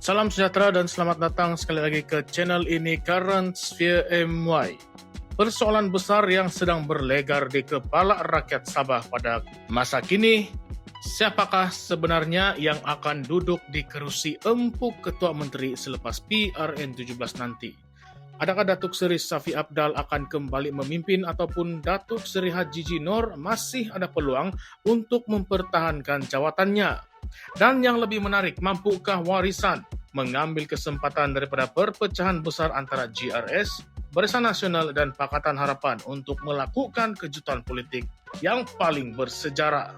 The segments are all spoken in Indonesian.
Salam sejahtera dan selamat datang sekali lagi ke channel ini Current Sphere MY. Persoalan besar yang sedang berlegar di kepala rakyat Sabah pada masa kini, siapakah sebenarnya yang akan duduk di kerusi empuk Ketua Menteri selepas PRN17 nanti? Adakah Datuk Seri Shafi Apdal akan kembali memimpin ataupun Datuk Seri Haji Jinor masih ada peluang untuk mempertahankan jawatannya? Dan yang lebih menarik, mampukah Warisan mengambil kesempatan daripada perpecahan besar antara GRS, Barisan Nasional dan Pakatan Harapan untuk melakukan kejutan politik yang paling bersejarah?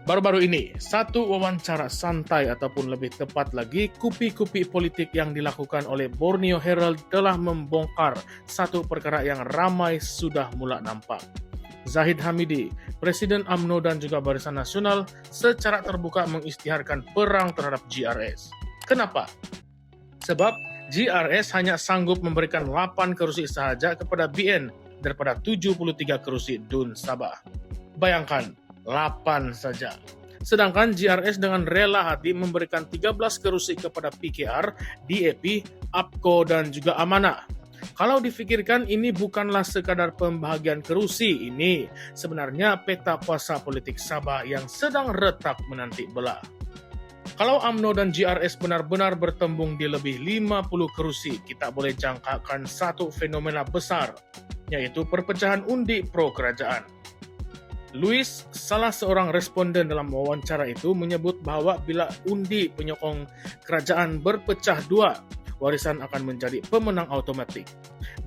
Baru-baru ini, satu wawancara santai ataupun lebih tepat lagi, kupi-kupi politik yang dilakukan oleh Borneo Herald telah membongkar satu perkara yang ramai sudah mula nampak. Zahid Hamidi, Presiden UMNO dan juga Barisan Nasional secara terbuka mengisytiharkan perang terhadap GRS. Kenapa? Sebab GRS hanya sanggup memberikan 8 kerusi sahaja kepada BN daripada 73 kerusi DUN Sabah. Bayangkan, 8 saja. Sedangkan GRS dengan rela hati memberikan 13 kerusi kepada PKR, DAP, APKO dan juga Amanah. Kalau difikirkan ini bukanlah sekadar pembahagian kerusi, ini sebenarnya peta kuasa politik Sabah yang sedang retak menanti belah. Kalau UMNO dan GRS benar-benar bertembung di lebih 50 kerusi, kita boleh jangkakan satu fenomena besar, yaitu perpecahan undi pro kerajaan. Louis, salah seorang responden dalam wawancara itu, menyebut bahwa bila undi penyokong kerajaan berpecah dua, Warisan akan menjadi pemenang otomatik.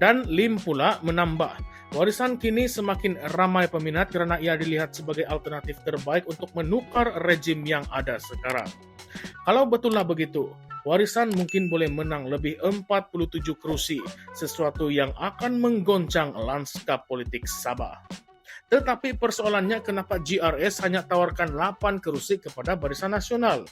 Dan Lim pula menambah, Warisan kini semakin ramai peminat kerana ia dilihat sebagai alternatif terbaik untuk menukar rejim yang ada sekarang. Kalau betullah begitu, Warisan mungkin boleh menang lebih 47 kerusi, sesuatu yang akan menggoncang lanskap politik Sabah. Tetapi persoalannya kenapa GRS hanya tawarkan 8 kerusi kepada Barisan Nasional?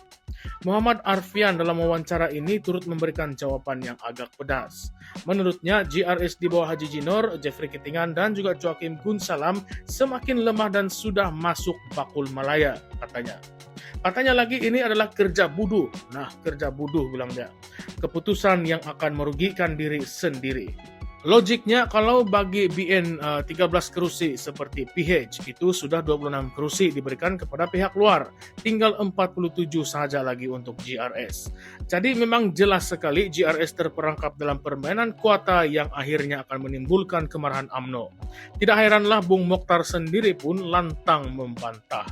Muhammad Arfian dalam wawancara ini turut memberikan jawaban yang agak pedas. Menurutnya, GRS di bawah Haji Jinor, Jeffrey Kitingan dan juga Joaquim Gunsalam semakin lemah dan sudah masuk bakul Malaya, katanya. Katanya lagi ini adalah kerja buduh. Nah, kerja buduh bilang dia. Keputusan yang akan merugikan diri sendiri. Logiknya kalau bagi BN 13 kerusi seperti PH itu sudah 26 kerusi diberikan kepada pihak luar, tinggal 47 sahaja lagi untuk GRS. Jadi memang jelas sekali GRS terperangkap dalam permainan kuota yang akhirnya akan menimbulkan kemarahan UMNO. Tidak heranlah Bung Mokhtar sendiri pun lantang membantah.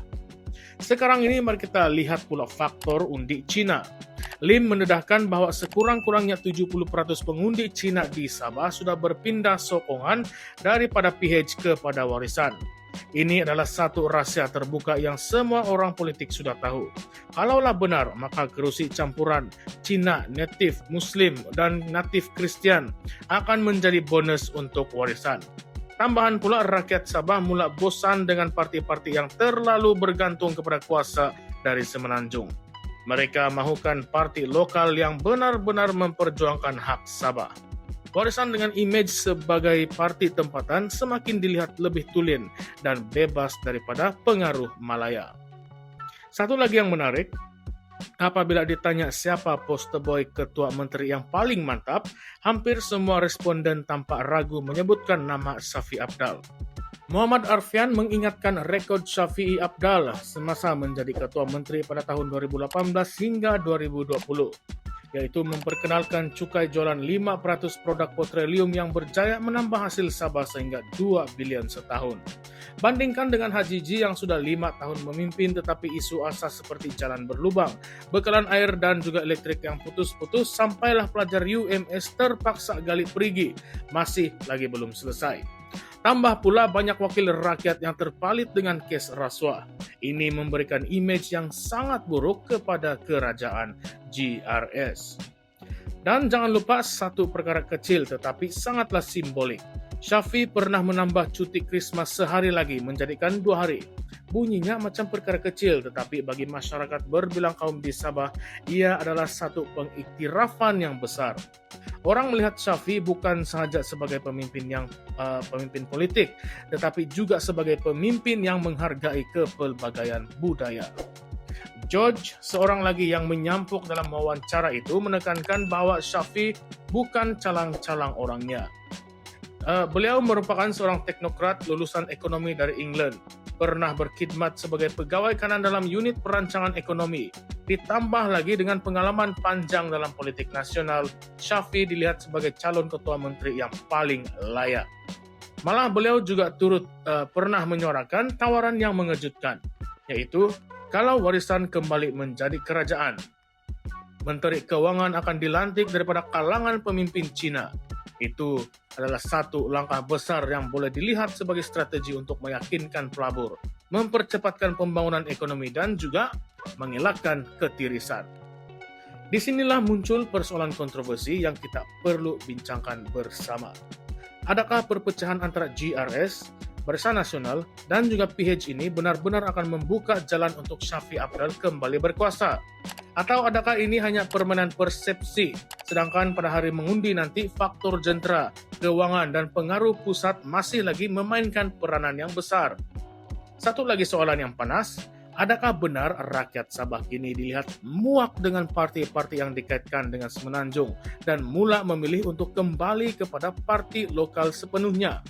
Sekarang ini mari kita lihat pula faktor undi Cina. Lim mendedahkan bahwa sekurang-kurangnya 70% pengundi Cina di Sabah sudah berpindah sokongan daripada PH kepada Warisan. Ini adalah satu rahasia terbuka yang semua orang politik sudah tahu. Kalaulah benar, maka kerusi campuran Cina, natif, Muslim, dan natif Kristian akan menjadi bonus untuk Warisan. Tambahan pula rakyat Sabah mula bosan dengan parti-parti yang terlalu bergantung kepada kuasa dari Semenanjung. Mereka mahukan parti lokal yang benar-benar memperjuangkan hak Sabah. Warisan dengan imej sebagai parti tempatan semakin dilihat lebih tulen dan bebas daripada pengaruh Malaya. Satu lagi yang menarik, apabila ditanya siapa poster boy Ketua Menteri yang paling mantap, hampir semua responden tanpa ragu menyebutkan nama Shafi Apdal. Muhammad Arfian mengingatkan rekod Shafi'i Apdal semasa menjadi Ketua Menteri pada tahun 2018 hingga 2020, yaitu memperkenalkan cukai jualan 5% produk petroleum yang berjaya menambah hasil Sabah sehingga 2 bilion setahun. Bandingkan dengan Haji Ji yang sudah 5 tahun memimpin tetapi isu asas seperti jalan berlubang, bekalan air dan juga elektrik yang putus-putus sampailah pelajar UMS terpaksa gali perigi, masih lagi belum selesai. Tambah pula banyak wakil rakyat yang terpalit dengan kes rasuah. Ini memberikan imej yang sangat buruk kepada kerajaan GRS. Dan jangan lupa satu perkara kecil tetapi sangatlah simbolik. Shafi pernah menambah cuti Krismas sehari lagi menjadikan 2 hari. Bunyinya macam perkara kecil tetapi bagi masyarakat berbilang kaum di Sabah, ia adalah satu pengiktirafan yang besar. Orang melihat Shafi bukan sahaja sebagai pemimpin politik, tetapi juga sebagai pemimpin yang menghargai kepelbagaian budaya. George, seorang lagi yang menyampuk dalam wawancara itu, menekankan bahwa Shafee bukan calang-calang orangnya. Beliau merupakan seorang teknokrat lulusan ekonomi dari England, pernah berkhidmat sebagai pegawai kanan dalam unit perancangan ekonomi. Ditambah lagi dengan pengalaman panjang dalam politik nasional, Shafee dilihat sebagai calon ketua menteri yang paling layak. Malah beliau juga turut pernah menyuarakan tawaran yang mengejutkan, yaitu kalau warisan kembali menjadi kerajaan, Menteri Keuangan akan dilantik daripada kalangan pemimpin Cina. Itu adalah satu langkah besar yang boleh dilihat sebagai strategi untuk meyakinkan pelabur, mempercepatkan pembangunan ekonomi dan juga mengelakkan ketirisan. Disinilah muncul persoalan kontroversi yang kita perlu bincangkan bersama. Adakah perpecahan antara GRS, Barisan Nasional, dan juga PH ini benar-benar akan membuka jalan untuk Shafee Apdal kembali berkuasa? Atau adakah ini hanya permainan persepsi, sedangkan pada hari mengundi nanti faktor jentera, keuangan, dan pengaruh pusat masih lagi memainkan peranan yang besar? Satu lagi soalan yang panas, adakah benar rakyat Sabah kini dilihat muak dengan parti-parti yang dikaitkan dengan Semenanjung dan mula memilih untuk kembali kepada parti lokal sepenuhnya?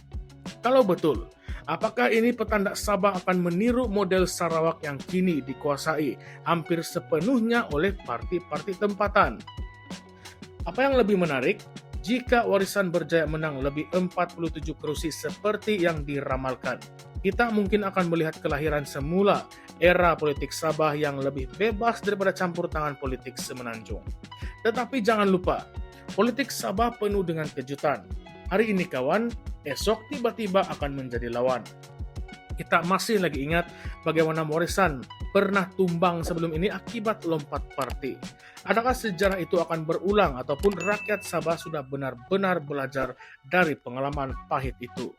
Kalau betul, apakah ini petanda Sabah akan meniru model Sarawak yang kini dikuasai hampir sepenuhnya oleh parti-parti tempatan? Apa yang lebih menarik, jika Warisan berjaya menang lebih 47 kursi seperti yang diramalkan, kita mungkin akan melihat kelahiran semula era politik Sabah yang lebih bebas daripada campur tangan politik Semenanjung. Tetapi jangan lupa, politik Sabah penuh dengan kejutan. Hari ini kawan, esok tiba-tiba akan menjadi lawan. Kita masih lagi ingat bagaimana Warisan pernah tumbang sebelum ini akibat lompat parti. Adakah sejarah itu akan berulang ataupun rakyat Sabah sudah benar-benar belajar dari pengalaman pahit itu?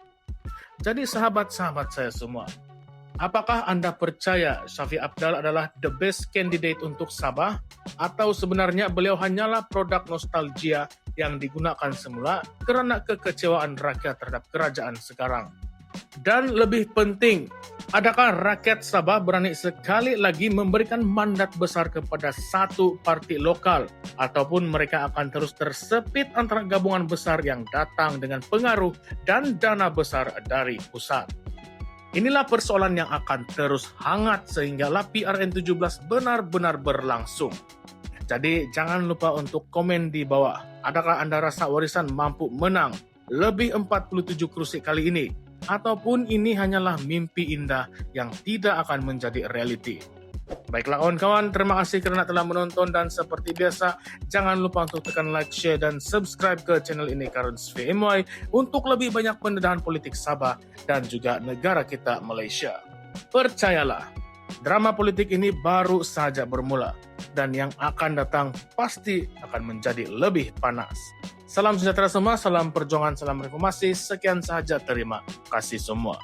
Jadi sahabat-sahabat saya semua, apakah Anda percaya Shafee Apdal adalah the best candidate untuk Sabah? Atau sebenarnya beliau hanyalah produk nostalgia yang digunakan semula karena kekecewaan rakyat terhadap kerajaan sekarang? Dan lebih penting, adakah rakyat Sabah berani sekali lagi memberikan mandat besar kepada satu parti lokal, ataupun mereka akan terus tersepit antara gabungan besar yang datang dengan pengaruh dan dana besar dari pusat? Inilah persoalan yang akan terus hangat sehinggalah PRN17 benar-benar berlangsung. Jadi jangan lupa untuk komen di bawah. Adakah Anda rasa Warisan mampu menang lebih 47 kursi kali ini? Ataupun ini hanyalah mimpi indah yang tidak akan menjadi reality? Baiklah kawan-kawan, terima kasih kerana telah menonton dan seperti biasa, jangan lupa untuk tekan like, share, dan subscribe ke channel ini Currents VMY untuk lebih banyak pendedahan politik Sabah dan juga negara kita Malaysia. Percayalah, drama politik ini baru saja bermula dan yang akan datang pasti akan menjadi lebih panas. Salam sejahtera semua, salam perjuangan, salam reformasi, sekian sahaja, terima kasih semua.